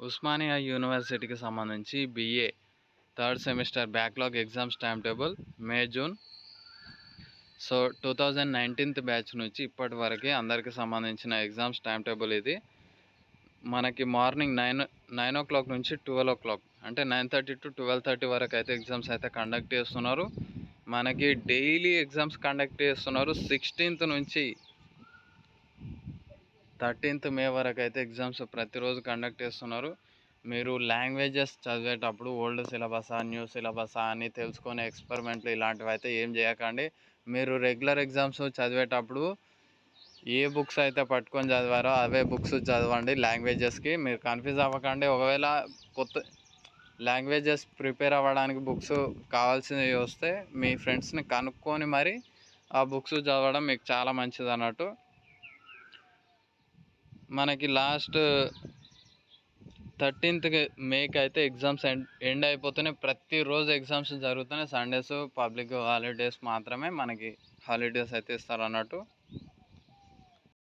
ఉస్మానియా యూనివర్సిటీకి సంబంధించి BA third semester backlog exams time table May June. So 2019 batch నుంచి ఇప్పటి వరకు అందరికి సంబంధించిన ఎగ్జామ్స్ టైం టేబుల్ ఇది. మనకి మార్నింగ్ 9 o'clock నుంచి 12 o'clock అంటే 9:30 to 12:30 వరకు అయితే ఎగ్జామ్స్ అయితే కండక్ట్ చేస్తున్నారు. మనకి డైలీ ఎగ్జామ్స్ కండక్ట్ చేస్తున్నారు. 16th నుంచి 13th మే వరకు అయితే ఎగ్జామ్స్ ప్రతిరోజు కండక్ట్ చేస్తున్నారు. మీరు లాంగ్వేజెస్ చదివేటప్పుడు ఓల్డ్ సిలబసా న్యూ సిలబసా అని తెలుసుకొని ఎక్స్పెరిమెంట్లు ఇలాంటివి అయితే ఏం చేయకండి. మీరు రెగ్యులర్ ఎగ్జామ్స్ చదివేటప్పుడు ఏ బుక్స్ అయితే పట్టుకొని చదివారో అవే బుక్స్ చదవండి. లాంగ్వేజెస్కి మీరు కన్ఫ్యూజ్ అవ్వకండి. ఒకవేళ కొత్త లాంగ్వేజెస్ ప్రిపేర్ అవ్వడానికి బుక్స్ కావాల్సినవి వస్తే మీ ఫ్రెండ్స్ని కనుక్కొని మరి ఆ బుక్స్ చదవడం మీకు చాలా మంచిది అన్నట్టు. మనకి లాస్ట్ 13th మేకి అయితే ఎగ్జామ్స్ ఎండ్ అయిపోతున్నాయి. ప్రతిరోజు ఎగ్జామ్స్ జరుగుతున్నాయి. సండేస్ పబ్లిక్ హాలిడేస్ మాత్రమే మనకి హాలిడేస్ అయితే ఇస్తారు అన్నట్టు.